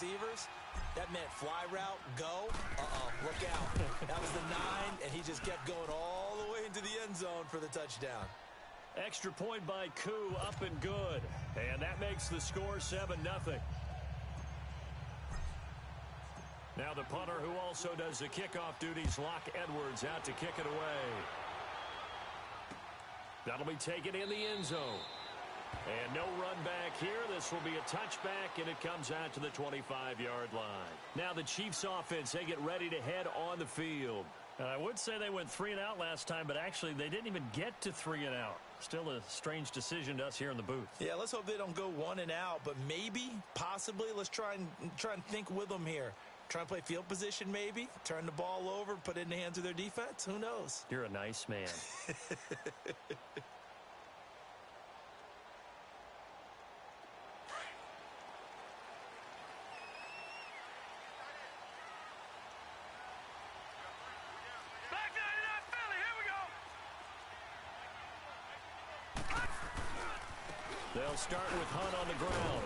receivers, that meant fly route, go, look out. That was the 9, and he just kept going all the way into the end zone for the touchdown. Extra point by Koo, up and good. And that makes the score 7-0. Now the punter, who also does the kickoff duties, Locke Edwards, out to kick it away. That'll be taken in the end zone. And no run back here. This will be a touchback, and it comes out to the 25-yard line. Now the Chiefs offense, they get ready to head on the field. I would say they went 3 and out last time, but actually they didn't even get to 3 and out. Still a strange decision to us here in the booth. Yeah, let's hope they don't go 1 and out, but maybe, possibly, let's try and think with them here. Try and play field position maybe, turn the ball over, put it in the hands of their defense. Who knows? You're a nice man. They'll start with Hunt on the ground.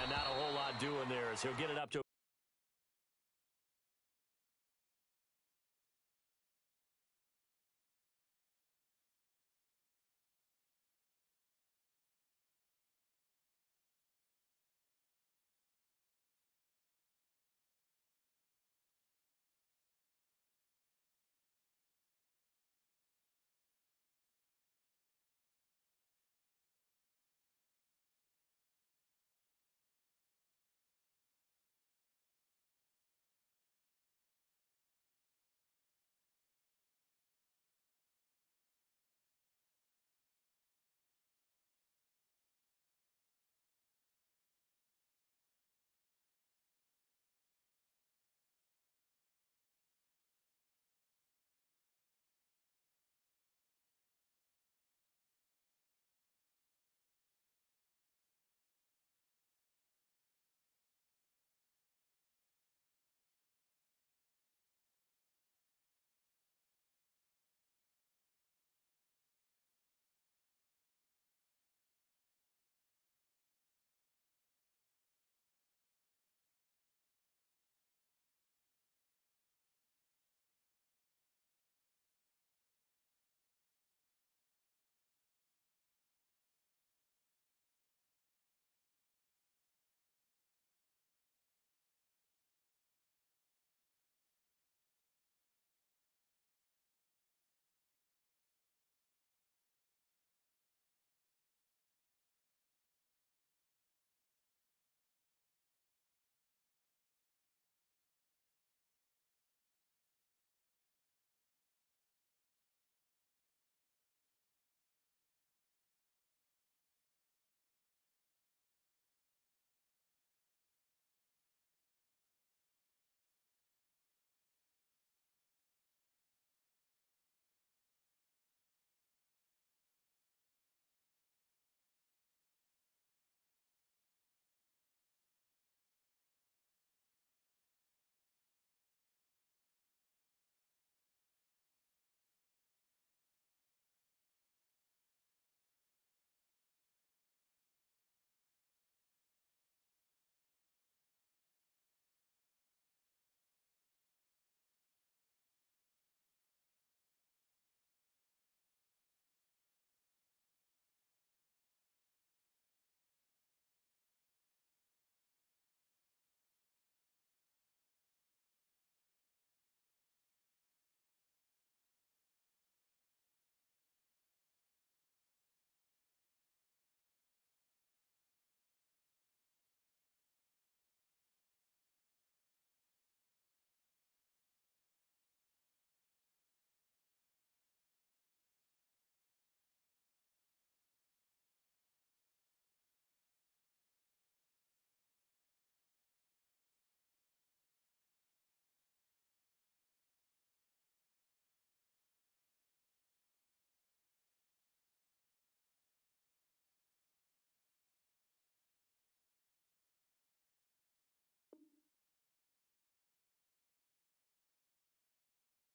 And not a whole lot doing there as he'll get it up to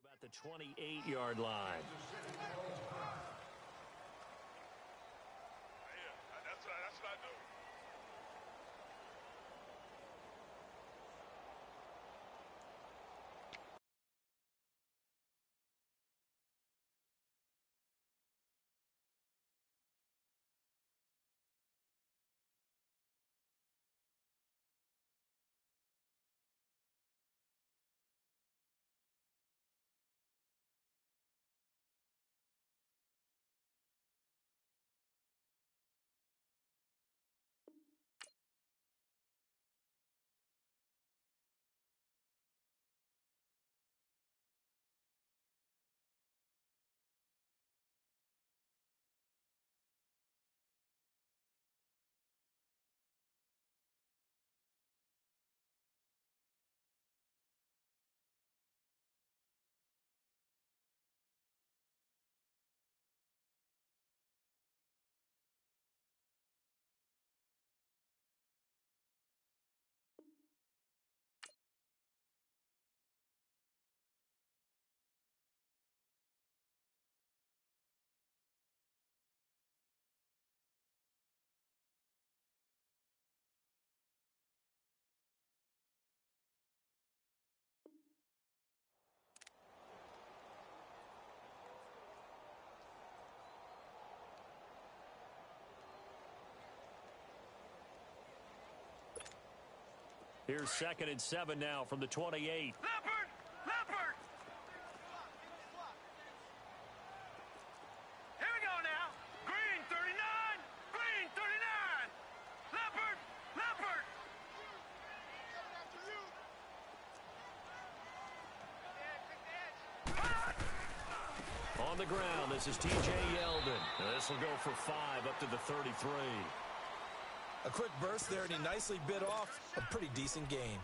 about the 28-yard line. That's what I do. Here's 2nd and 7 now from the 28. Leopard! Leopard! Here we go now. Green 39! Green 39! Leopard! Leopard! On the ground, this is T.J. Yeldon. This will go for 5 up to the 33. A quick burst there, and he nicely bit off a pretty decent gain.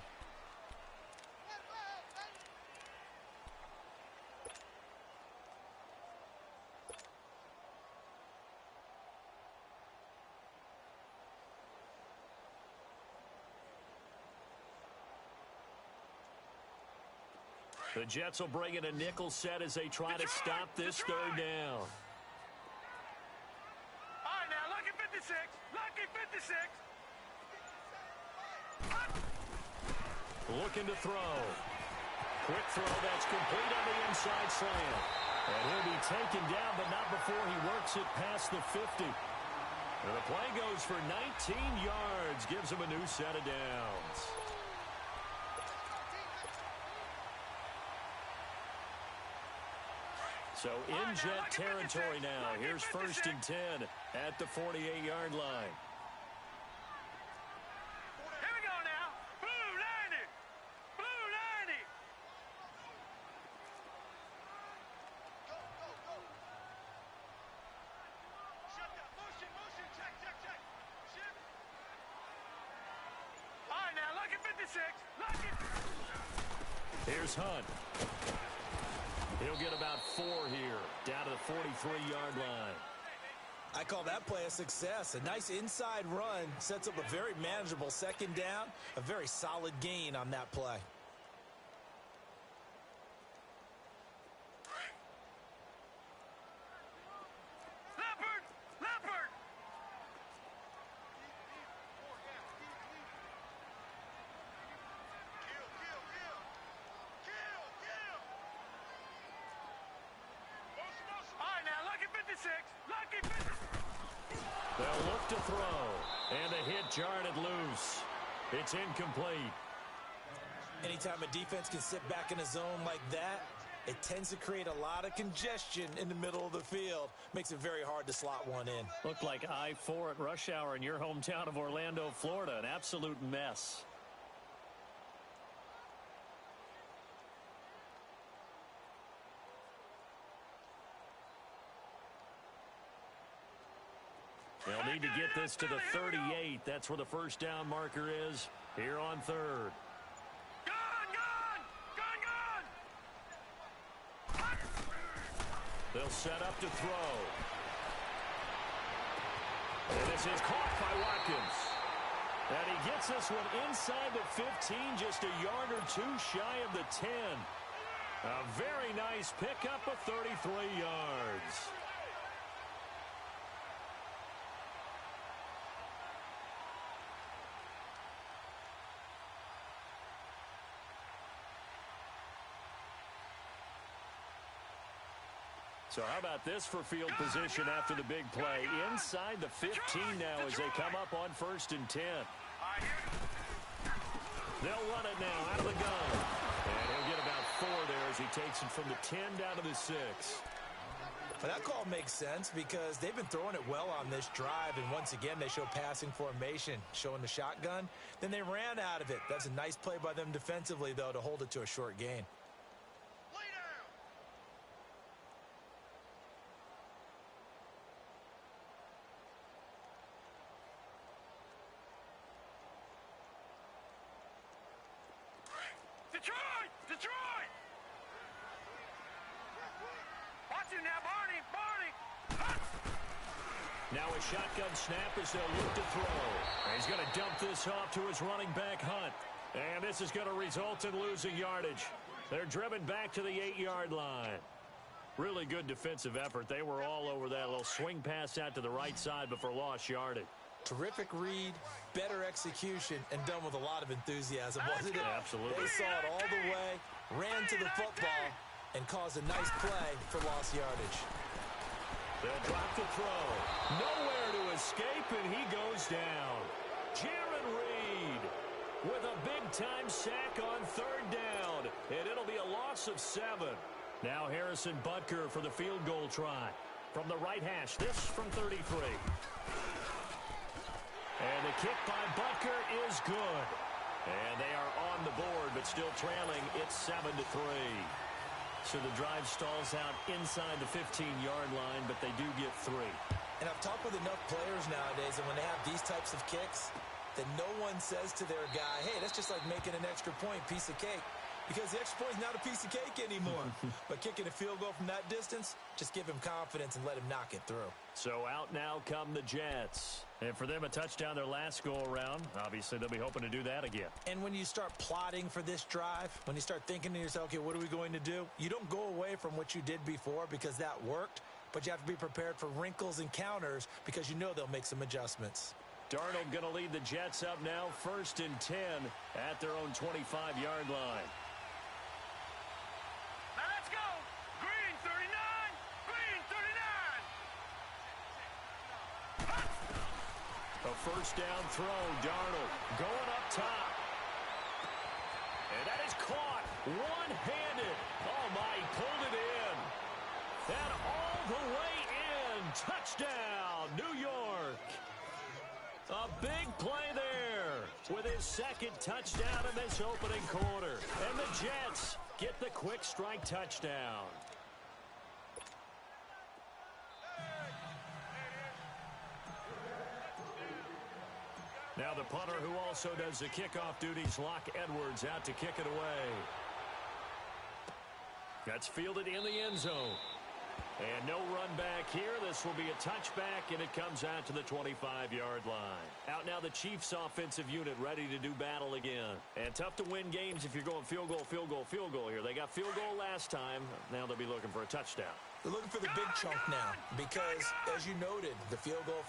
The Jets will bring in a nickel set as they try to stop this 3rd down. All right, now, lucky 56. Lucky 56. Looking to throw. Quick throw that's complete on the inside slant. And he'll be taken down, but not before he works it past the 50. And the play goes for 19 yards. Gives him a new set of downs. So in Jet territory now. Here's 1st and 10 at the 48-yard line. Here we go now. Blue 90. Blue 90. Go. Shut down. Motion. Check. Shift. All right, now, lucky 56. Lucky. Here's Hunt. He'll get about 4 here, down to the 43-yard line. I call that play a success. A nice inside run sets up a very manageable 2nd down. A very solid gain on that play. Leopard! Leopard! Kill! All right, now, lucky 56. Lucky 56. They'll look to throw. And a hit jarred it loose. It's incomplete. Anytime a defense can sit back in a zone like that, it tends to create a lot of congestion in the middle of the field. Makes it very hard to slot one in. Looked like I-4 at rush hour in your hometown of Orlando, Florida. An absolute mess. They'll need to get this to the 38. That's where the 1st down marker is here on 3rd. Gun! They'll set up to throw. And this is caught by Watkins. And he gets this one inside the 15, just a yard or 2 shy of the 10. A very nice pickup of 33 yards. So how about this for field position after the big play? Inside the 15 now as they come up on 1st and 10. They'll run it now out of the gun. And he'll get about 4 there as he takes it from the 10 down to the 6. Well, that call makes sense because they've been throwing it well on this drive, and once again they show passing formation, showing the shotgun. Then they ran out of it. That's a nice play by them defensively, though, to hold it to a short gain. Detroit! Watch him now, Barney! Now a shotgun snap as they'll look to throw. And he's going to dump this off to his running back, Hunt. And this is going to result in losing yardage. They're driven back to the 8-yard line. Really good defensive effort. They were all over that little swing pass out to the right side before lost yardage. Terrific read, better execution, and done with a lot of enthusiasm, wasn't it? Absolutely. They saw it all the way, ran to the football, and caused a nice play for lost yardage. They'll drop the throw. Nowhere to escape, and he goes down. Jaron Reed with a big big-time sack on third down, and it'll be a loss of 7. Now Harrison Butker for the field goal try. From the right hash, this from 33. And the kick by Butker is good. And they are on the board, but still trailing. It's 7-3. So the drive stalls out inside the 15-yard line, but they do get 3. And I've talked with enough players nowadays, and when they have these types of kicks, that no one says to their guy, hey, that's just like making an extra point, piece of cake. Because the extra point is not a piece of cake anymore. But kicking a field goal from that distance, just give him confidence and let him knock it through. So out now come the Jets. And for them, a touchdown their last go-around. Obviously, they'll be hoping to do that again. And when you start plotting for this drive, when you start thinking to yourself, okay, what are we going to do? You don't go away from what you did before because that worked. But you have to be prepared for wrinkles and counters because you know they'll make some adjustments. Darnold going to lead the Jets up now, 1st and 10 at their own 25-yard line. Now let's go. Green 39. Green 39. A first down throw. Darnold going up top. And that is caught one-handed. Oh, my, he pulled it in. And all the way in. Touchdown, New York. A big play there with his second touchdown in this opening quarter. And the Jets get the quick strike touchdown. Now the punter who also does the kickoff duties, Locke Edwards, out to kick it away. That's fielded in the end zone. And no run back here. This will be a touchback, and it comes out to the 25-yard line. Out now the Chiefs offensive unit ready to do battle again. And tough to win games if you're going field goal, field goal, field goal here. They got field goal last time. Now they'll be looking for a touchdown. They're looking for the big chunk now because, as you noted, the field goal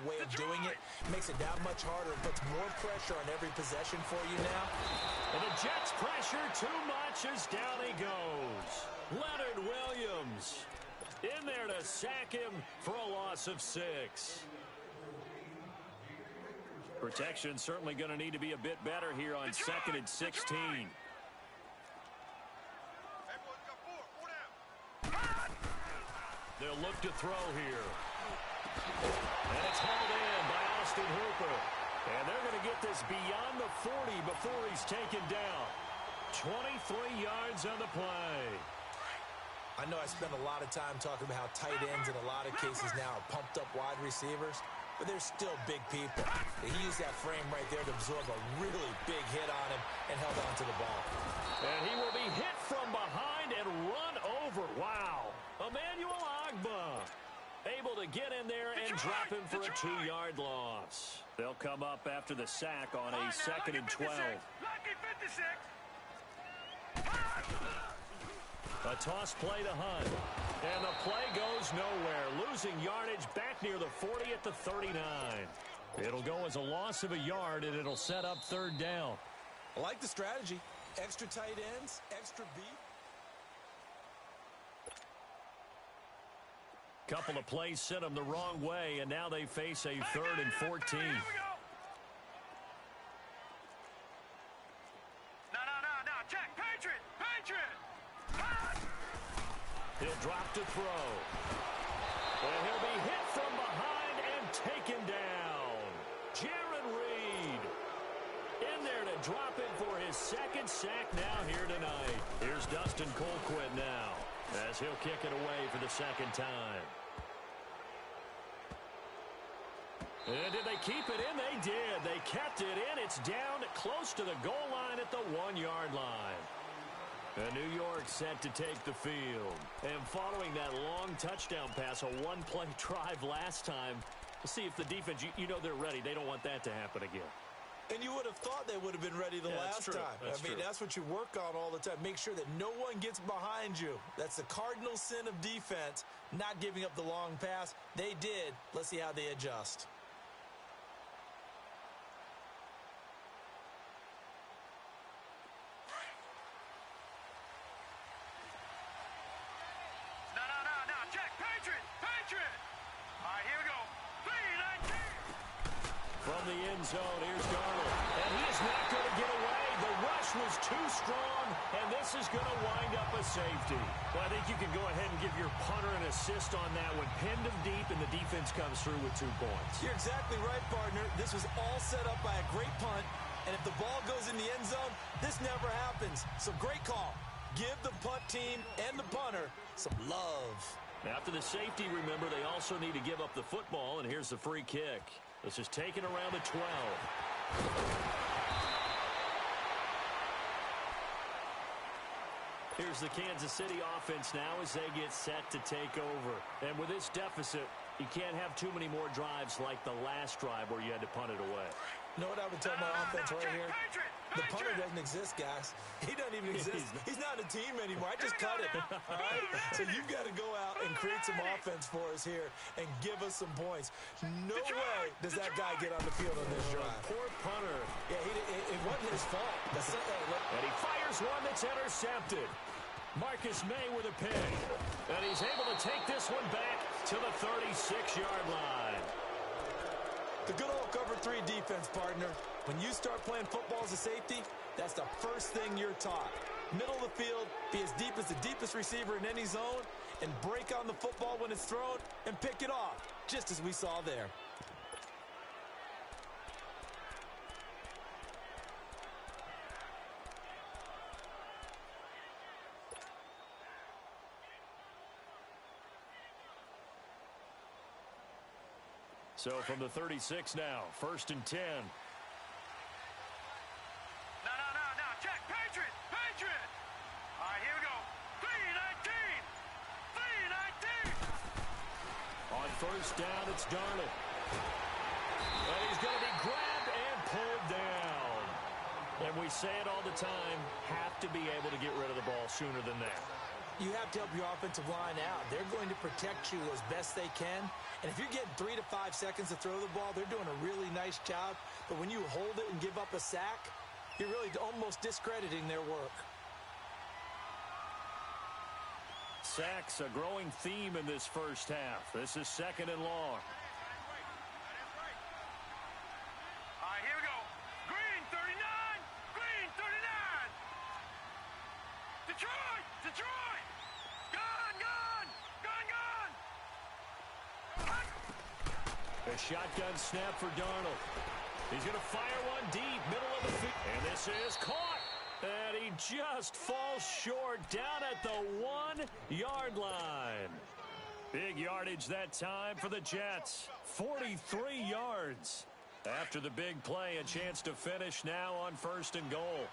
way of doing it makes it that much harder and puts more pressure on every possession for you now. And the Jets pressure too much as down he goes. Leonard Williams in there to sack him for a loss of 6. Protection certainly going to need to be a bit better here on 2nd and 16. They'll look to throw here. And it's hauled in by Austin Hooper. And they're going to get this beyond the 40 before he's taken down. 23 yards on the play. I know I spend a lot of time talking about how tight ends in a lot of cases now are pumped up wide receivers, but they're still big people. He used that frame right there to absorb a really big hit on him and held on to the ball. And he will be hit from behind and run over. Wow. Emmanuel Ogbah able to get in there and drop him for a 2-yard loss. They'll come up after the sack on a 2nd and 12. Lucky 56. A toss play to Hunt. And the play goes nowhere. Losing yardage back near the 40 at the 39. It'll go as a loss of a yard, and it'll set up 3rd down. I like the strategy. Extra tight ends, extra beat. Couple of plays sent them the wrong way, and now they face a 3rd and 14. Here we go. No. Check. Patriot. He'll drop to throw. And he'll be hit from behind and taken down. Jaron Reed in there to drop him for his 2nd sack now here tonight. Here's Dustin Colquitt now as he'll kick it away for the 2nd time. And did they keep it in? They did. They kept it in. It's down close to the goal line at the 1-yard line. And New York set to take the field. And following that long touchdown pass, a one-play drive last time, we'll see if the defense, you know they're ready. They don't want that to happen again. And you would have thought they would have been ready the last time. That's what you work on all the time. Make sure that no one gets behind you. That's the cardinal sin of defense, not giving up the long pass. They did. Let's see how they adjust. No. Check. Patriot. All right, here we go. 3-19. From the end zone, here's Darnold. And he is not going to get and this is going to wind up a safety. Well, I think you can go ahead and give your punter an assist on that one. Pinned him deep, and the defense comes through with 2 points. You're exactly right, partner. This was all set up by a great punt, and if the ball goes in the end zone, this never happens. So great call. Give the punt team and the punter some love. After the safety, remember, they also need to give up the football, and here's the free kick. This is taken around the 12. Here's the Kansas City offense now as they get set to take over. And with this deficit, you can't have too many more drives like the last drive where you had to punt it away. You know what I would tell my offense right here? The punter doesn't exist, guys. He doesn't even exist. He's not a team anymore. I just cut it. All right? So you've got to go out and create some offense for us here and give us some points. No way does that guy get on the field on this drive. Poor punter. Yeah, it wasn't his fault. And he fires one that's intercepted. Marcus May with a pick. And he's able to take this one back to the 36-yard line. The good old cover 3 defense, partner. When you start playing football as a safety, that's the first thing you're taught. Middle of the field, be as deep as the deepest receiver in any zone, and break on the football when it's thrown and pick it off, just as we saw there. So from the 36 now, 1st and 10. No. Check. Patriot. All right, here we go. 3-19. On 1st down, it's Darnold. And he's going to be grabbed and pulled down. And we say it all the time, have to be able to get rid of the ball sooner than that. You have to help your offensive line out. They're going to protect you as best they can. And if you're getting 3 to 5 seconds to throw the ball, they're doing a really nice job. But when you hold it and give up a sack, you're really almost discrediting their work. Sacks, a growing theme in this first half. This is 2nd and long. All right, here we go. Green 39. Detroit. Gun. A shotgun snap for Darnold. He's going to fire one deep, middle of the field. And this is caught. And he just falls short down at the 1-yard line. Big yardage that time for the Jets. 43 yards. After the big play, a chance to finish now on 1st and goal.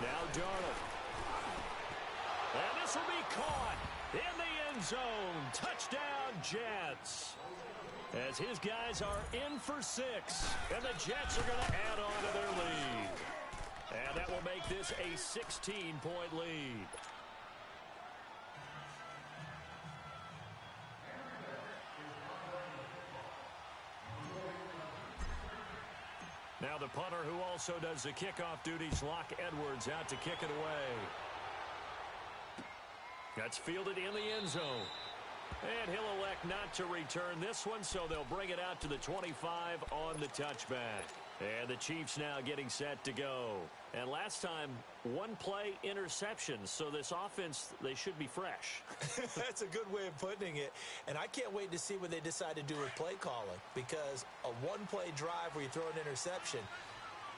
Now Darnold. And this will be caught in the end zone. Touchdown, Jets. As his guys are in for 6. And the Jets are going to add on to their lead. And that will make this a 16-point lead. Now the punter who also does the kickoff duties, Locke Edwards, out to kick it away. That's fielded in the end zone. And he'll elect not to return this one, so they'll bring it out to the 25 on the touchback. And the Chiefs now getting set to go. And last time, 1-play interception, so this offense, they should be fresh. That's a good way of putting it. And I can't wait to see what they decide to do with play calling, because a 1-play drive where you throw an interception,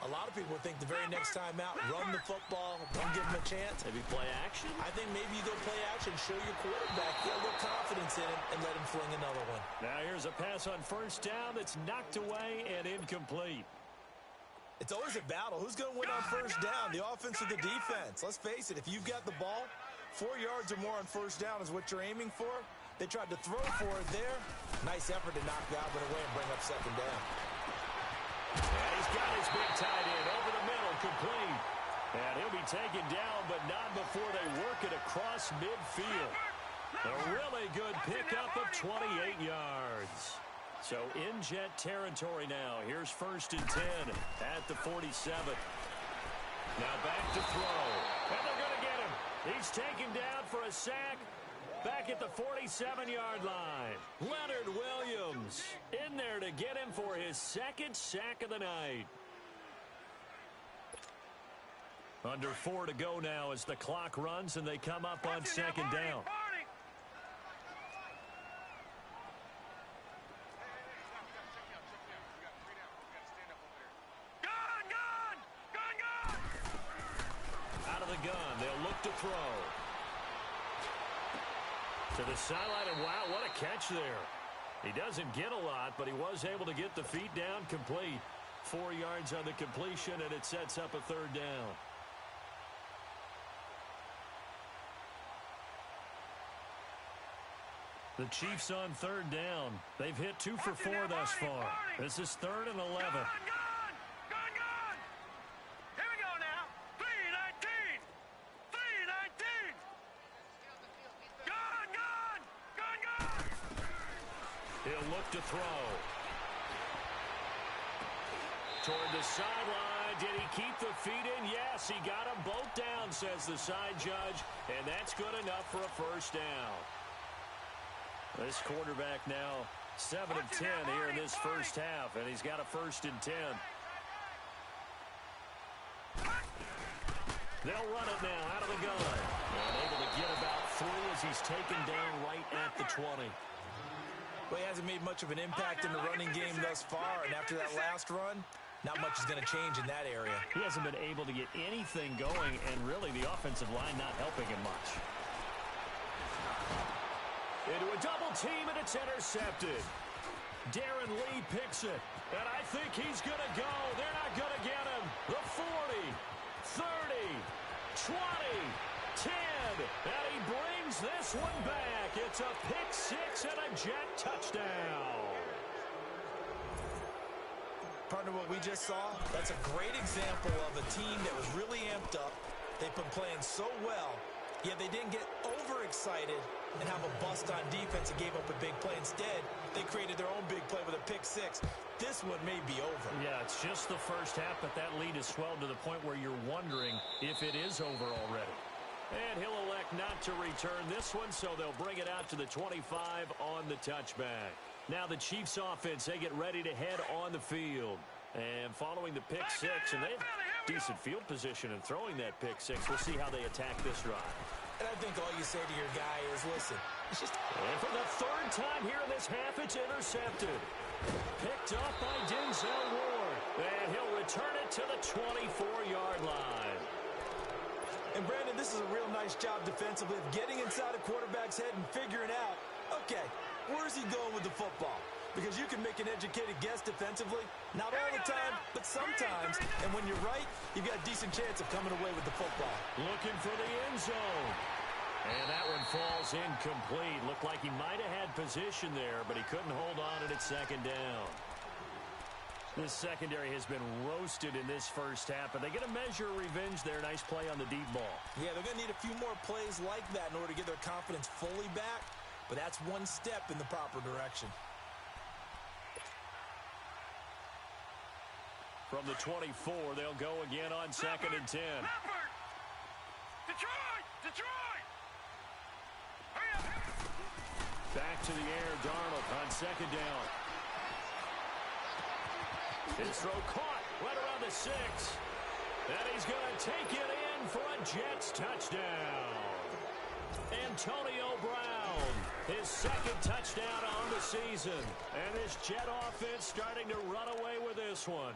a lot of people think the very next time out, run the football, don't give them a chance. Maybe play action? I think maybe you go play action, show your quarterback, get a little confidence in him, and let him fling another one. Now here's a pass on 1st down that's knocked away and incomplete. It's always a battle. Who's going to win on 1st down, the offense or the defense? Let's face it, if you've got the ball, 4 yards or more on 1st down is what you're aiming for. They tried to throw for it there. Nice effort to knock Godwin away and bring up 2nd down. And he's got his big tight end over the middle, complete. And he'll be taken down, but not before they work it across midfield. A really good pickup of 28 yards. So in Jet territory now. Here's 1st and 10 at the 47. Now back to throw. And they're going to get him. He's taken down for a sack back at the 47-yard line. Leonard Williams in in there to get him for his second sack of the night. Under 4 to go now as the clock runs and they come up on second down. Out of the gun, they'll look to throw. To the sideline, and wow, what a catch there. He doesn't get a lot, but he was able to get the feet down complete. 4 yards on the completion, and it sets up a third down. The Chiefs on third down. They've hit 2 for 4 thus far. This is 3rd and 11. Here we go now. 3-19. 3-19. Gun. He'll look to throw. Toward the sideline. Did he keep the feet in? Yes, he got them both down, says the side judge. And that's good enough for a first down. This quarterback now 7 of 10 here in this first half, and he's got a 1st and 10. They'll run it now out of the gun. And able to get about through as he's taken down right at the 20. Well, he hasn't made much of an impact in the running game thus far, and after that last run, not much is going to change in that area. He hasn't been able to get anything going, and really the offensive line not helping him much. Into a double team, and it's intercepted. Darren Lee picks it, and I think he's going to go. They're not going to get him. The 40, 30, 20, 10, and he brings this one back. It's a pick 6 and a Jet touchdown. Partner, what we just saw, that's a great example of a team that was really amped up. They've been playing so well, yet they didn't get overexcited and have a bust on defense and gave up a big play. Instead, they created their own big play with a pick 6. This one may be over. Yeah, it's just the first half, but that lead has swelled to the point where you're wondering if it is over already. And he'll elect not to return this one, so they'll bring it out to the 25 on the touchback. Now the Chiefs offense, they get ready to head on the field. And following the pick 6, and they have decent field position in throwing that pick 6. We'll see how they attack this drive. And I think all you say to your guy is, listen, it's just... And for the 3rd time here in this half, it's intercepted. Picked up by Denzel Ward. And he'll return it to the 24-yard line. And Brandon, this is a real nice job defensively of getting inside a quarterback's head and figuring out, okay, where's he going with the football? Because you can make an educated guess defensively, not all the time, but sometimes. And when you're right, you've got a decent chance of coming away with the football. Looking for the end zone. And that one falls incomplete. Looked like he might have had position there, but he couldn't hold on at its 2nd down. This secondary has been roasted in this first half, but they get a measure of revenge there. Nice play on the deep ball. Yeah, they're going to need a few more plays like that in order to get their confidence fully back, but that's one step in the proper direction. From the 24, they'll go again on 2nd and 10. Leopard! Detroit! Hurry up! Back to the air, Darnold on 2nd down. His throw caught right around the 6. And he's going to take it in for a Jets touchdown. Antonio Brown, his 2nd touchdown on the season. And this Jet offense starting to run away with this one.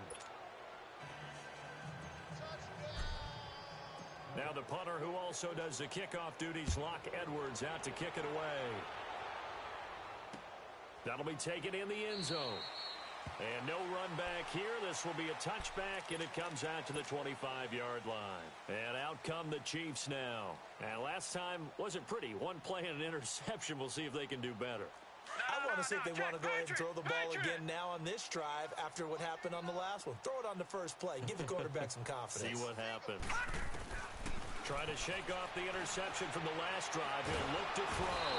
Now the punter, who also does the kickoff duties, Locke Edwards, out to kick it away. That'll be taken in the end zone. And no run back here. This will be a touchback, and it comes out to the 25-yard line. And out come the Chiefs now. And last time wasn't pretty. One play and an interception. We'll see if they can do better. I want to see if they want to go ahead and throw the ball again now on this drive after what happened on the last one. Throw it on the first play. Give the quarterback some confidence. See what happens. Trying to shake off the interception from the last drive. He'll look to throw.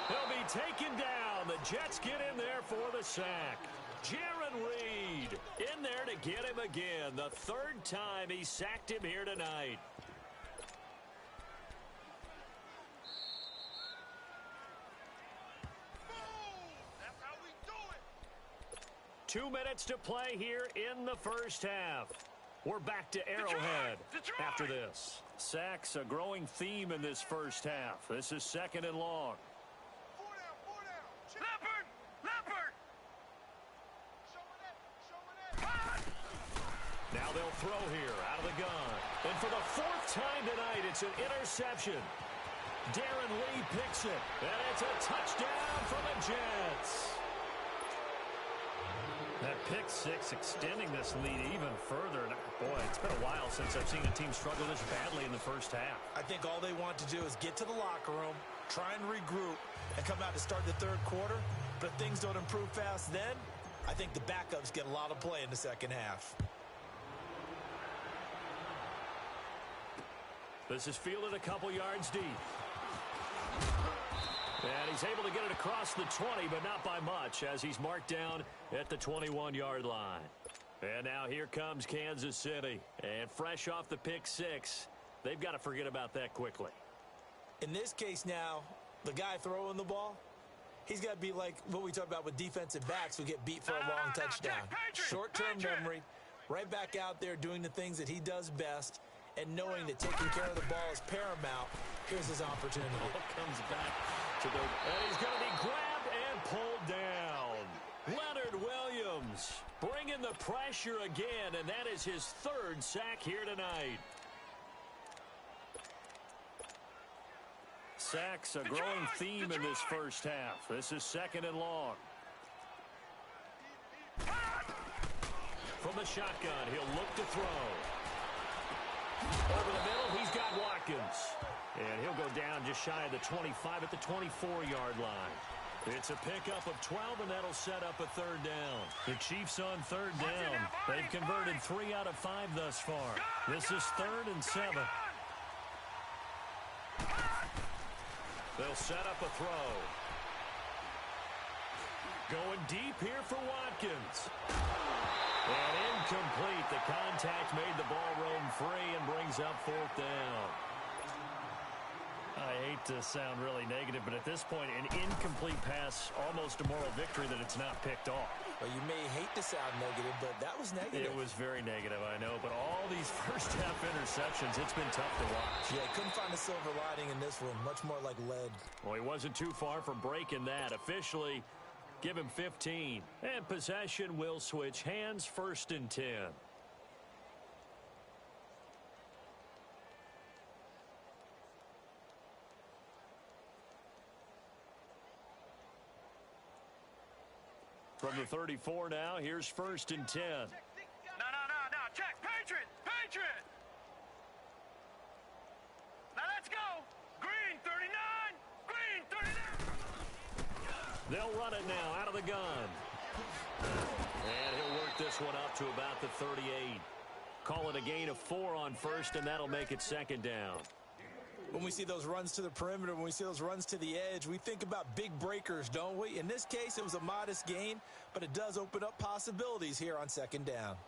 He'll be taken down. The Jets get in there for the sack. Jaron Reed in there to get him again. The 3rd time he sacked him here tonight. 2 minutes to play here in the first half. We're back to Arrowhead after this. Sacks, a growing theme in this first half. This is 2nd and long. Leopard! Leopard! Now they'll throw here out of the gun. And for the 4th time tonight, it's an interception. Darren Lee picks it. And it's a touchdown for the Jets. That pick six extending this lead even further. Boy, it's been a while since I've seen a team struggle this badly in the first half. I think all they want to do is get to the locker room, try and regroup, and come out to start the 3rd quarter. But if things don't improve fast then, I think the backups get a lot of play in the 2nd half. This is fielded a couple yards deep. And he's able to get it across the 20, but not by much, as he's marked down at the 21-yard line. And now here comes Kansas City. And fresh off the pick six, they've got to forget about that quickly. In this case now, the guy throwing the ball, he's got to be like what we talk about with defensive backs who get beat for a long touchdown. Short-term memory, right back out there doing the things that he does best, and knowing that taking care of the ball is paramount. Here's his opportunity. Ball comes back to the... And he's going to be grabbed and pulled down. Leonard Williams bringing the pressure again, and that is his 3rd sack here tonight. Sacks, a growing theme in this first half. This is 2nd and long. From the shotgun, he'll look to throw. Over the middle, he's got Watkins. And he'll go down just shy of the 25 at the 24-yard line. It's a pickup of 12, and that'll set up a 3rd down. The Chiefs on 3rd down. They've converted 3 out of 5 thus far. This is 3rd and 7. They'll set up a throw. Going deep here for Watkins. And incomplete. The contact made the ball roam free and brings up 4th down. I hate to sound really negative, but at this point, an incomplete pass, almost a moral victory that it's not picked off. Well, you may hate to sound negative, but that was negative. It was very negative, I know. But all these first-half interceptions, it's been tough to watch. Yeah, couldn't find a silver lining in this one. Much more like lead. Well, he wasn't too far from breaking that. Officially, give him 15. And possession will switch hands, 1st and 10. From the 34 now, here's 1st and 10. No. Check. Patriot. Now let's go. Green 39. Green 39. They'll run it now out of the gun. And he'll work this one up to about the 38. Call it a gain of 4 on 1st, and that'll make it 2nd down. When we see those runs to the perimeter, when we see those runs to the edge, we think about big breakers, don't we? In this case, it was a modest gain, but it does open up possibilities here on 2nd down.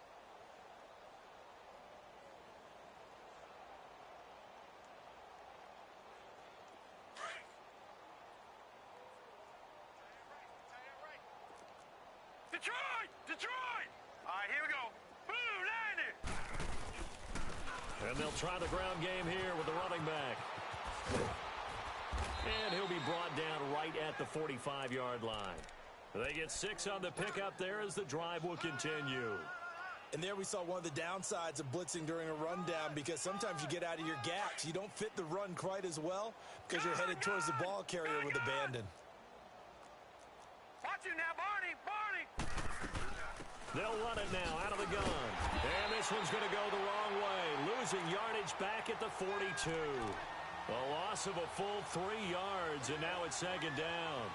Detroit! All right, here we go. Blue, landed! And they'll try the ground game here with the running back. And he'll be brought down right at the 45-yard line. They get 6 on the pickup there as the drive will continue. And there we saw one of the downsides of blitzing during a rundown, because sometimes you get out of your gaps. You don't fit the run quite as well because you're headed towards the ball carrier with abandon. Watch it now, Barney! They'll run it now out of the gun. And this one's going to go the wrong way. Losing yardage back at the 42. A loss of a full 3 yards, and now it's 2nd down.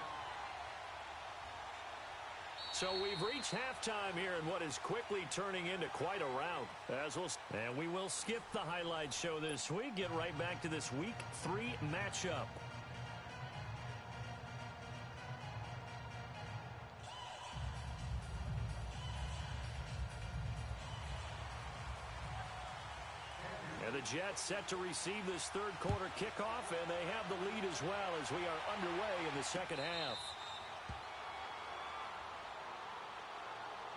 So we've reached halftime here in what is quickly turning into quite a rout. And we will skip the highlight show this week. Get right back to this Week 3 matchup. And the Jets set to receive this 3rd quarter kickoff, and they have the lead as well as we are underway in the 2nd half.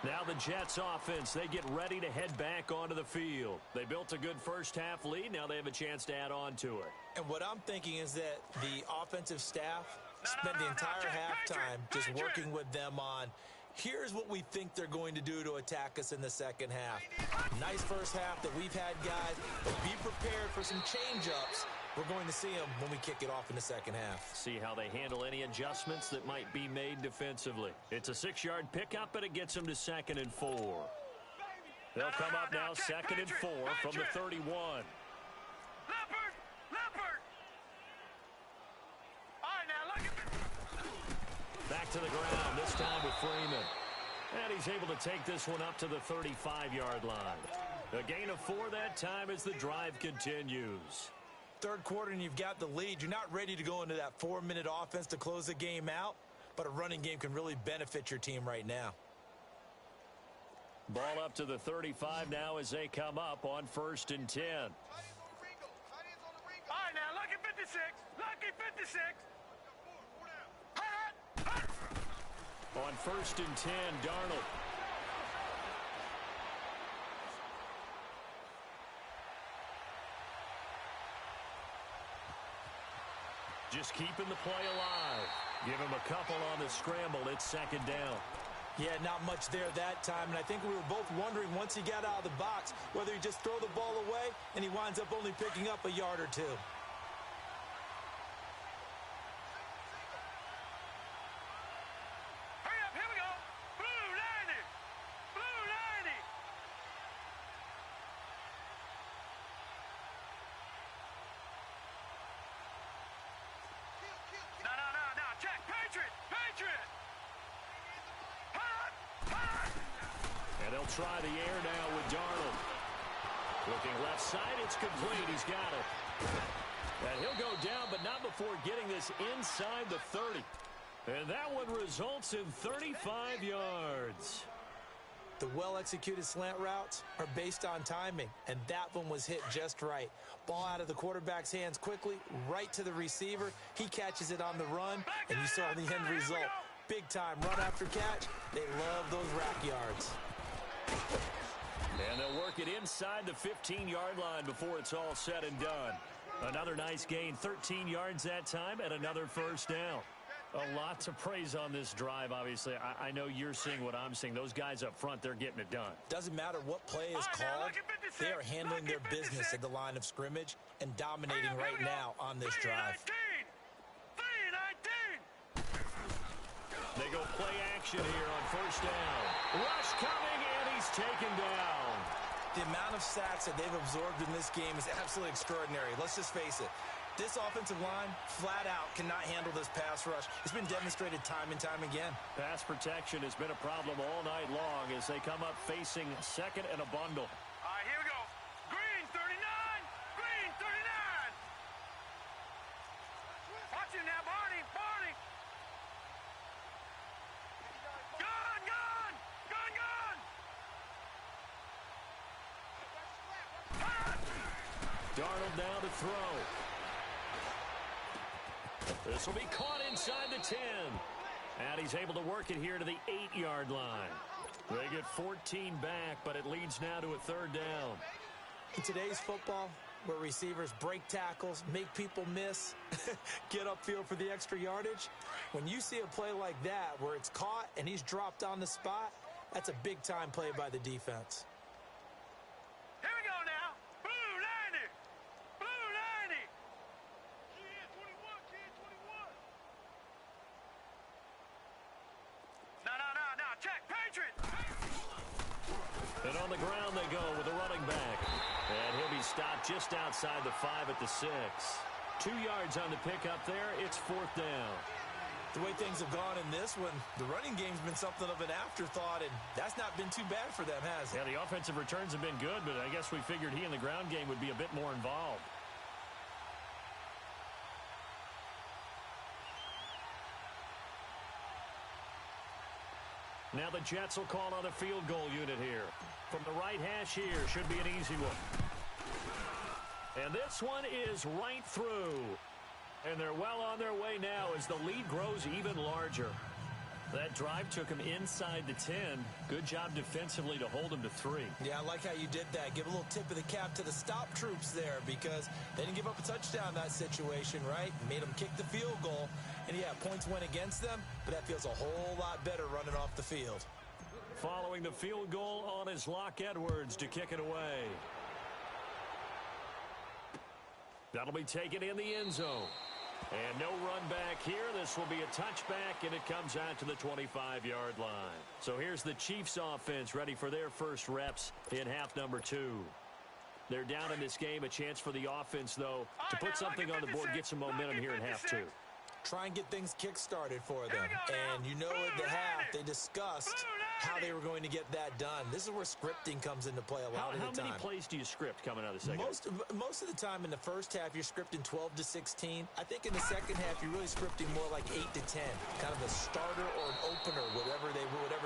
Now the Jets offense, they get ready to head back onto the field. They built a good first-half lead. Now they have a chance to add on to it. And what I'm thinking is that the offensive staff spent the entire halftime just working with them on, here's what we think they're going to do to attack us in the second half. Nice first half that we've had, guys, but be prepared for some change-ups. We're going to see them when we kick it off in the second half. See how they handle any adjustments that might be made defensively. It's a 6-yard pickup, and it gets them to 2nd and 4. They'll come up now 2nd and 4 from the 31. Leopard! Leopard! All right, now look at Back to the ground, this time with Freeman. And he's able to take this one up to the 35-yard line. A gain of 4 that time as the drive continues. Third quarter and you've got the lead. You're not ready to go into that 4-minute offense to close the game out, but a running game can really benefit your team right now. Ball up to the 35 now as they come up on 1st and 10. All right, now lucky 56. Lucky 56. On 1st and 10, Darnold. Just keeping the play alive. Give him a couple on the scramble. It's 2nd down. Yeah, not much there that time, and I think we were both wondering once he got out of the box whether he just throw the ball away and he winds up only picking up a yard or 2. Hurry up, here we go. Blue 90. Blue 90. No. Check. Patriot. Patriot. And they'll try the air now with Darnold. Looking left side, it's complete. He's got it. And he'll go down, but not before getting this inside the 30. And that one results in 35 yards. The well-executed slant routes are based on timing, and that one was hit just right. Ball out of the quarterback's hands quickly, right to the receiver. He catches it on the run, and you saw the end result. Big time run after catch. They love those rack yards. And they'll work it inside the 15-yard line before it's all said and done. Another nice gain, 13 yards that time, and another 1st down. A lot to praise on this drive, obviously. I know you're seeing what I'm seeing. Those guys up front, they're getting it done. Doesn't matter what play is called. They are handling their business at the line of scrimmage and dominating right now on this drive. 3-19. They go play action here on 1st down. Rush coming, and he's taken down. The amount of sacks that they've absorbed in this game is absolutely extraordinary. Let's just face it. This offensive line, flat out, cannot handle this pass rush. It's been demonstrated time and time again. Pass protection has been a problem all night long as they come up facing 2nd and a bundle. All right, here we go. Green 39. Green 39. Watch him now, Barney. Barney. Gun. Darnold now to throw. This will be caught inside the 10. And he's able to work it here to the 8-yard line. They get 14 back, but it leads now to a 3rd down. In today's football, where receivers break tackles, make people miss, get upfield for the extra yardage, when you see a play like that where it's caught and he's dropped on the spot, that's a big-time play by the defense. Here we go now. Blue 90. Blue 90. Kid 21. Kid 21. No. Check. Patriot. And on the ground they go with a running back. And he'll be stopped just outside the 5 at the 6. 2 yards on the pickup there. It's 4th down. The way things have gone in this one, the running game's been something of an afterthought, and that's not been too bad for them, has it? Yeah, the offensive returns have been good, but I guess we figured he in the ground game would be a bit more involved. Now the Jets will call on a field goal unit here. From the right hash here, should be an easy one. And this one is right through. And they're well on their way now as the lead grows even larger. That drive took him inside the 10. Good job defensively to hold him to 3. Yeah, I like how you did that. Give a little tip of the cap to the stop troops there because they didn't give up a touchdown in that situation, right? Made them kick the field goal. And, yeah, points went against them, but that feels a whole lot better running off the field. Following the field goal on his Lock Edwards to kick it away. That'll be taken in the end zone. And no run back here. This will be a touchback, and it comes out to the 25-yard line. So here's the Chiefs offense ready for their first reps in half number 2. They're down in this game. A chance for the offense, though, to put something on the board, get some momentum here in half 2. Try and get things kick-started for them. And you know at the half, they discussed how they were going to get that done. This is where scripting comes into play a lot of the time. How many plays do you script coming out of the second? Most of the time in the first half, you're scripting 12 to 16. I think in the second half, you're really scripting more like 8 to 10. Kind of a starter or an opener, whatever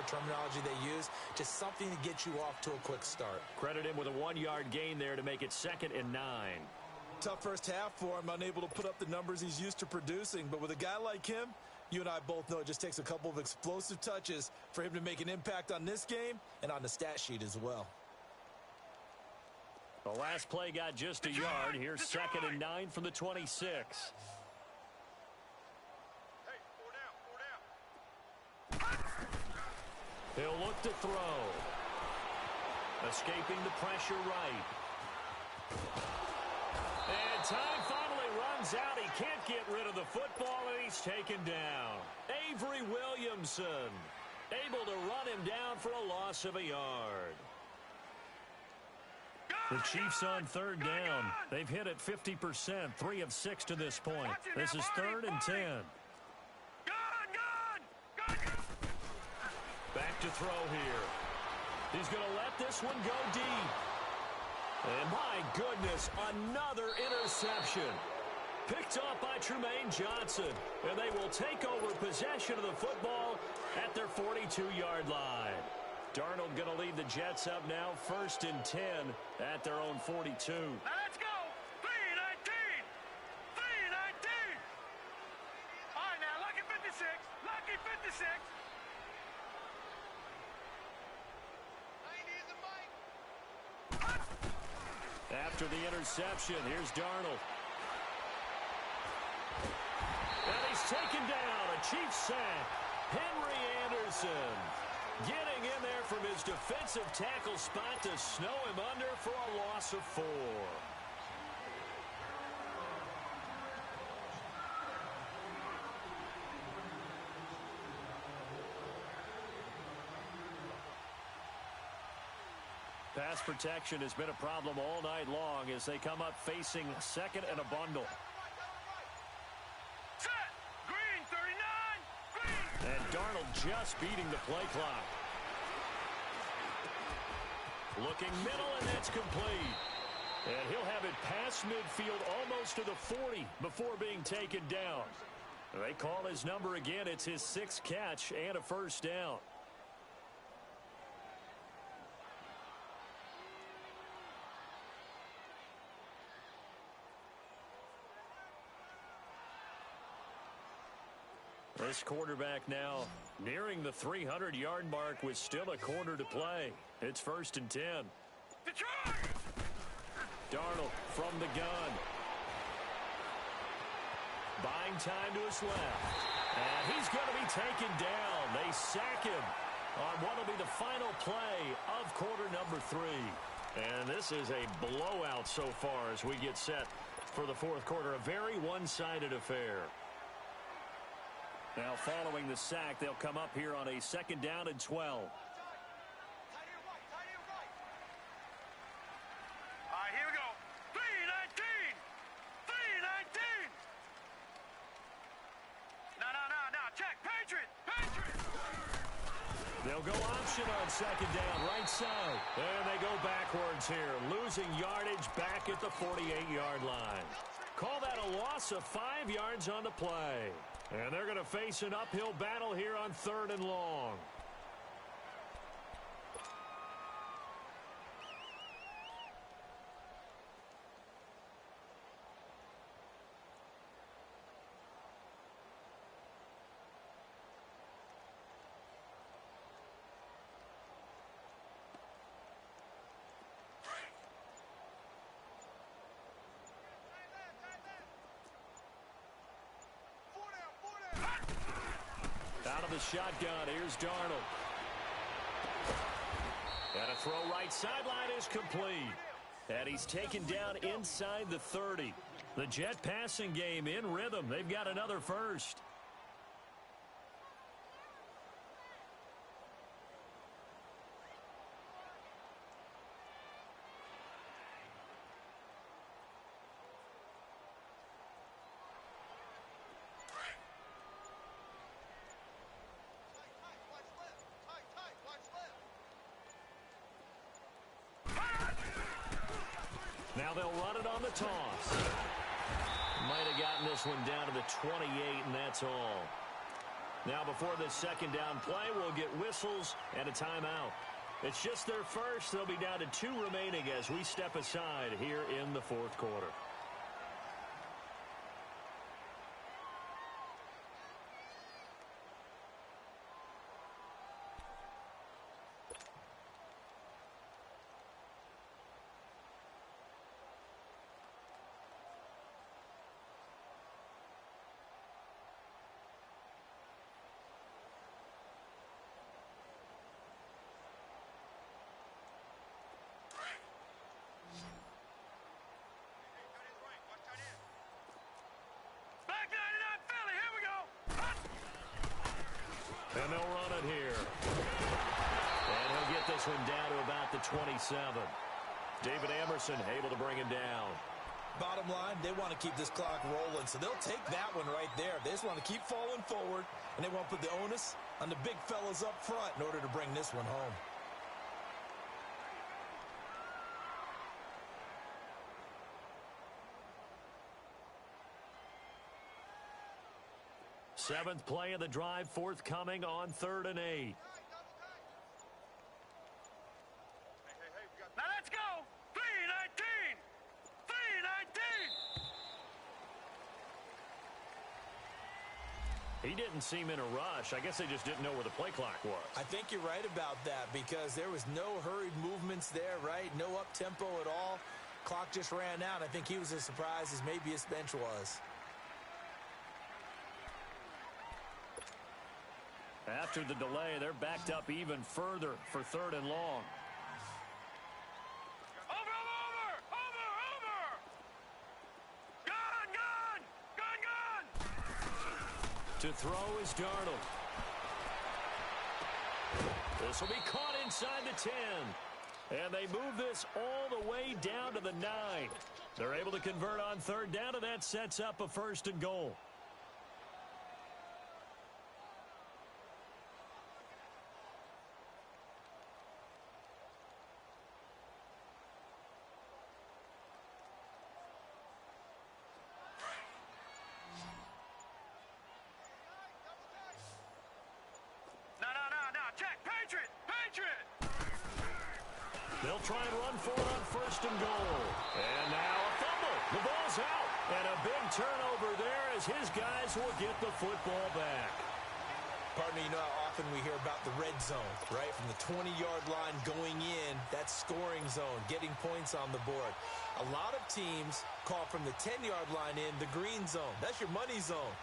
terminology they use. Just something to get you off to a quick start. Credit him with a 1-yard gain there to make it 2nd and 9. Tough first half for him, unable to put up the numbers he's used to producing. But with a guy like him, you and I both know it just takes a couple of explosive touches for him to make an impact on this game and on the stat sheet as well. The last play got just a yard. Here's 2nd and 9 from the 26. Hey, 4 down. He'll look to throw. Escaping the pressure right. And time finally runs out. He can't get rid of the football, and he's taken down. Avery Williamson able to run him down for a loss of a yard. The Chiefs on 3rd down. They've hit it 50%, 3 of 6 to this point. This is 3rd and 10. Back to throw here. He's going to let this one go deep. And my goodness, another interception. Picked off by Trumaine Johnson. And they will take over possession of the football at their 42-yard line. Darnold going to lead the Jets up now, 1st and 10 at their own 42. Now let's go. 3-19. 3-19. All right, now, lucky 56. Lucky 56. After the interception, here's Darnold. And he's taken down. A Chiefs sack. Henry Anderson getting in there from his defensive tackle spot to snow him under for a loss of 4. Pass protection has been a problem all night long as they come up facing 2nd and a bundle. Set. Green, 39. Green. And Darnold just beating the play clock. Looking middle, and that's complete. And he'll have it past midfield almost to the 40 before being taken down. They call his number again. It's his 6th catch and a 1st down. This quarterback now nearing the 300-yard mark with still a quarter to play. It's 1st and 10. Detroit. Darnold from the gun. Buying time to his left. And he's going to be taken down. They sack him on what will be the final play of quarter number 3. And this is a blowout so far as we get set for the 4th quarter. A very one-sided affair. Now following the sack, they'll come up here on a 2nd down and 12. All right, here we go. 3-19. 3-19. No. Check. Patriot. They'll go option on 2nd down, right side. And they go backwards here, losing yardage back at the 48-yard line. Call that a loss of 5 yards on the play. And they're going to face an uphill battle here on 3rd and long. the shotgun. Here's Darnold. And a throw right sideline is complete. And he's taken down inside the 30. The Jet passing game in rhythm. They've got another first. Now they'll run it on the toss. Might have gotten this one down to the 28, and that's all. Now before this second down play, we'll get whistles and a timeout. It's just their first. They'll be down to 2 remaining as we step aside here in the fourth quarter. And they'll run it here. And he'll get this one down to about the 27. David Emerson able to bring him down. Bottom line, they want to keep this clock rolling, so they'll take that one right there. They just want to keep falling forward, and they want to put the onus on the big fellas up front in order to bring this one home. Seventh play of the drive forthcoming on 3rd and 8. Now let's go. 3:19. 3:19. He didn't seem in a rush. I guess they just didn't know where the play clock was. I think you're right about that because there was no hurried movements there, right? No up-tempo at all. Clock just ran out. I think he was as surprised as maybe his bench was. After the delay, they're backed up even further for 3rd and long. Over. Gun. To throw is Darnold. This will be caught inside the 10. And they move this all the way down to the 9. They're able to convert on 3rd down, and that sets up a 1st and goal. No. Check. Patriot. They'll try and run for it on 1st and goal. And now a fumble. The ball's out. And a big turnover there as his guys will get the football back. Partner, you know how often we hear about the red zone, right? From the 20-yard line going in, that's scoring zone, getting points on the board. A lot of teams call from the 10-yard line in the green zone. That's your money zone.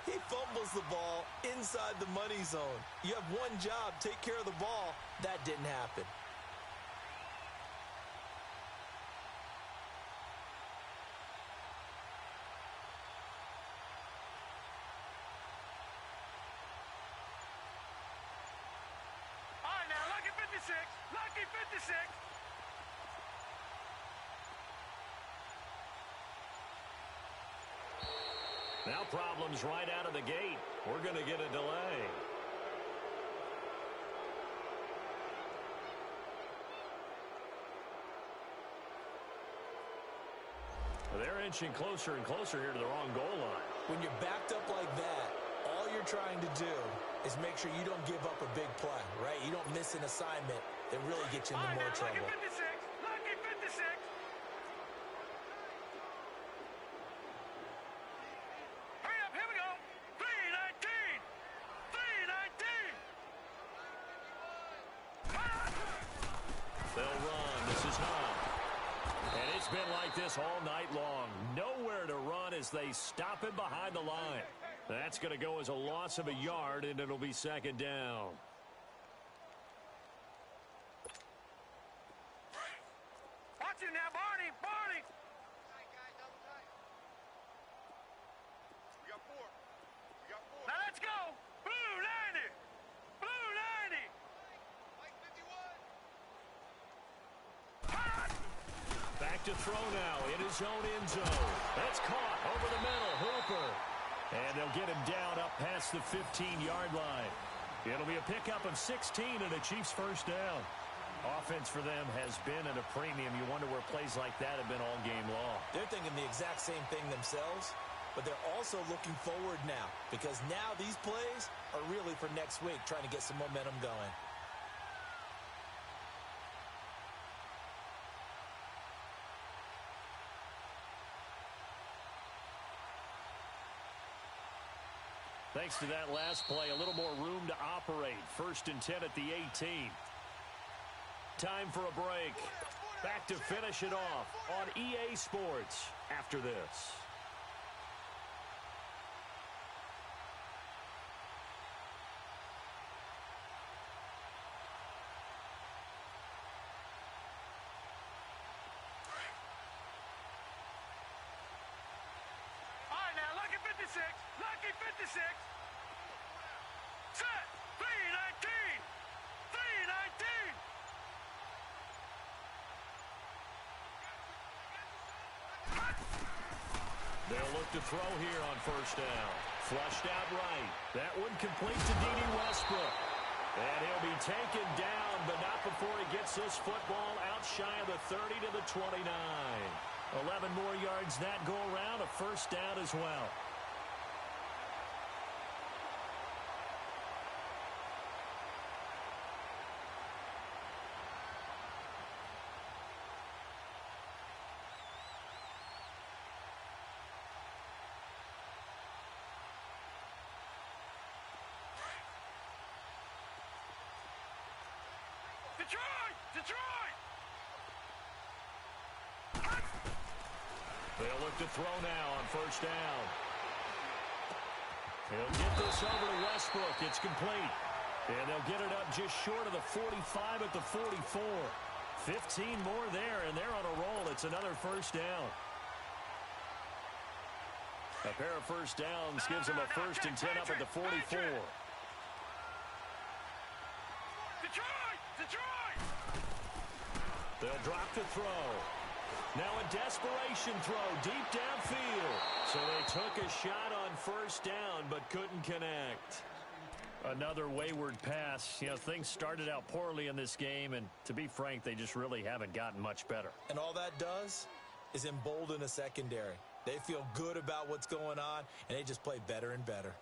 He fumbles the ball inside the money zone. You have one job, take care of the ball. That didn't happen. All right, now, lucky 56. Lucky 56. Now problems right out of the gate. We're going to get a delay. They're inching closer and closer here to the wrong goal line. When you're backed up like that, all you're trying to do is make sure you don't give up a big play, right? You don't miss an assignment that really gets you into more trouble. Lucky 56. Lucky 56. Hurry up. Here we go. 3:19. 3:19. They'll run. This is not. And it's been like this all night long. Nowhere to run as they stop him behind the line. That's going to go as a loss of a yard, and it'll be second down. Watch him now, Barney! Barney! We got four. Now let's go! Blue 90! Blue 90! Mike 51! Back to throw now in his own end zone. That's caught over the middle. Hooper. And they'll get him down up past the 15-yard line. It'll be a pickup of 16 and a Chiefs first down. Offense for them has been at a premium. You wonder where plays like that have been all game long. They're thinking the exact same thing themselves, but they're also looking forward now because now these plays are really for next week, trying to get some momentum going. Thanks to that last play, a little more room to operate. 1st and 10 at the 18. Time for a break. Back to finish it off on EA Sports after this. All right, now, lucky 56. Lucky 56. Set. 319. 319. They'll look to throw here on first down. Flushed out right. That one complete to D.D. Westbrook. And he'll be taken down, but not before he gets this football out shy of the 30 to the 29. 11 more yards that go around, a first down as well. Detroit! Detroit! They'll look to throw now on first down. He'll get this over to Westbrook. It's complete. And they'll get it up just short of the 45 at the 44. 15 more there, and they're on a roll. It's another first down. A pair of first downs gives them a 1st and 10 up at the 44. Detroit! Detroit! They'll drop to throw. Now a desperation throw deep downfield. So they took a shot on first down but couldn't connect. Another wayward pass. You know, things started out poorly in this game, and to be frank, they just really haven't gotten much better. And all that does is embolden a secondary. They feel good about what's going on, and they just play better and better.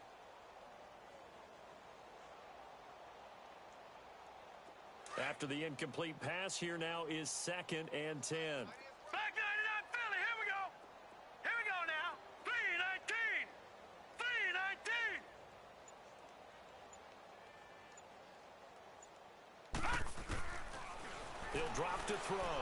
After the incomplete pass, here now is 2nd and 10. Back 99 Philly, here we go. Here we go now. 319. 319. He'll drop to throw.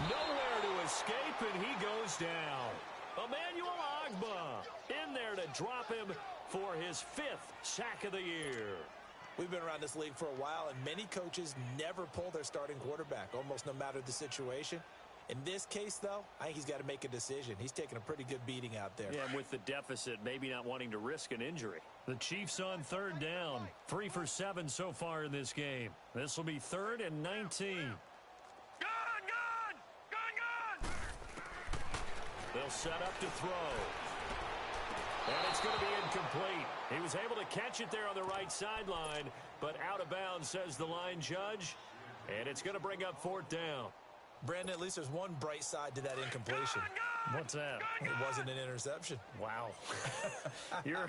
Nowhere to escape, and he goes down. Emmanuel Ogbah in there to drop him for his 5th sack of the year. We've been around this league for a while, and many coaches never pull their starting quarterback, almost no matter the situation. In this case, though, I think he's got to make a decision. He's taking a pretty good beating out there. Yeah, and with the deficit, maybe not wanting to risk an injury. The Chiefs on 3rd down. 3 for 7 so far in this game. This will be 3rd and 19. Gun! They'll set up to throw. And it's going to be incomplete. He was able to catch it there on the right sideline, but out of bounds, says the line judge. And it's going to bring up 4th down. Brandon, at least there's one bright side to that incompletion. What's that? It wasn't an interception. Wow. You're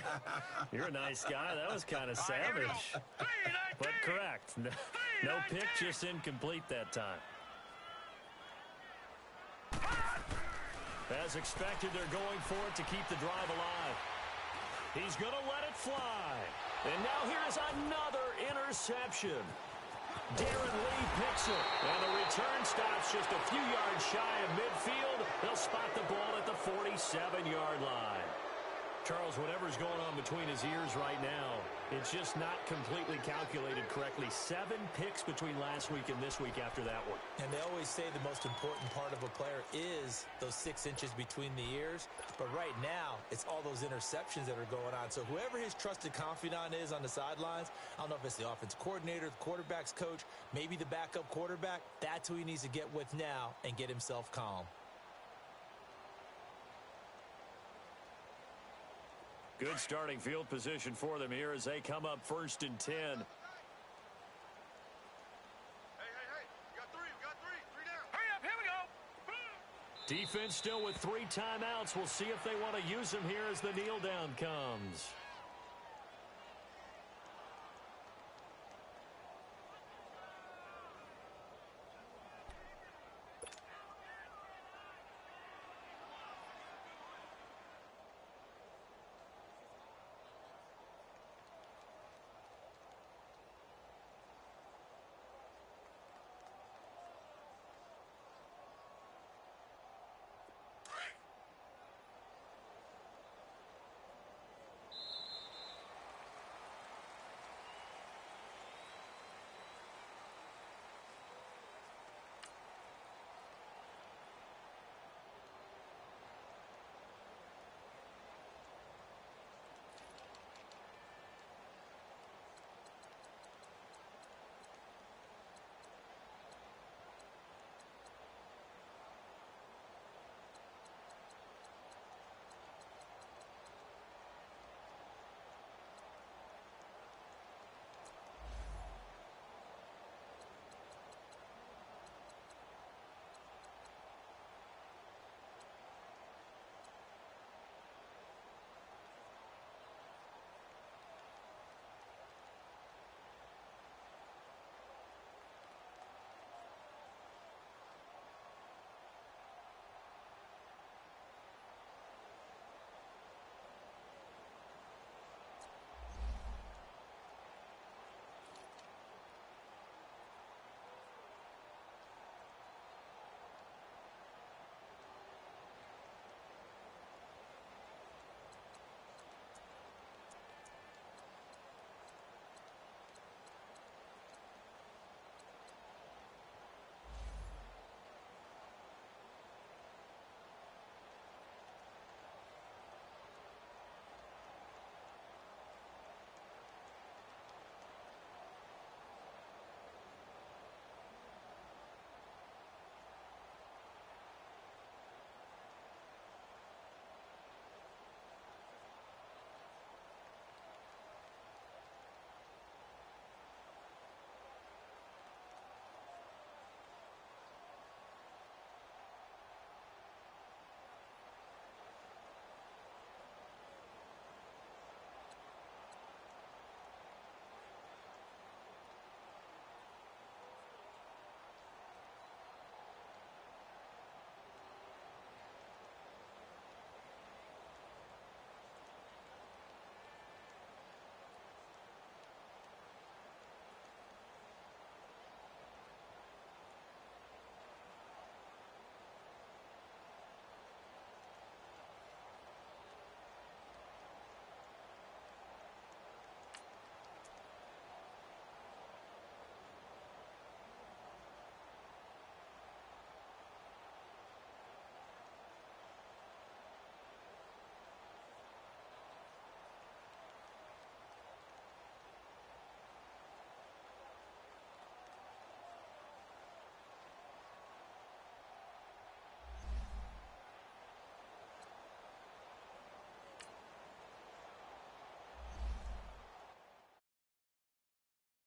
a nice guy. That was kind of savage. But correct. No pick, just incomplete that time. As expected, they're going for it to keep the drive alive. He's going to let it fly. And now here's another interception. Darren Lee picks it. And the return stops just a few yards shy of midfield. They'll spot the ball at the 47-yard line. Charles, whatever's going on between his ears right now, it's just not completely calculated correctly. 7 picks between last week and this week after that one. And they always say the most important part of a player is those 6 inches between the ears. But right now, it's all those interceptions that are going on. So whoever his trusted confidant is on the sidelines, I don't know if it's the offense coordinator, the quarterback's coach, maybe the backup quarterback, that's who he needs to get with now and get himself calm. Good starting field position for them here as they come up 1st and 10. Hey, we got 3, three down. Hurry up, here we go. Boom. Defense still with 3 timeouts. We'll see if they want to use them here as the kneel down comes.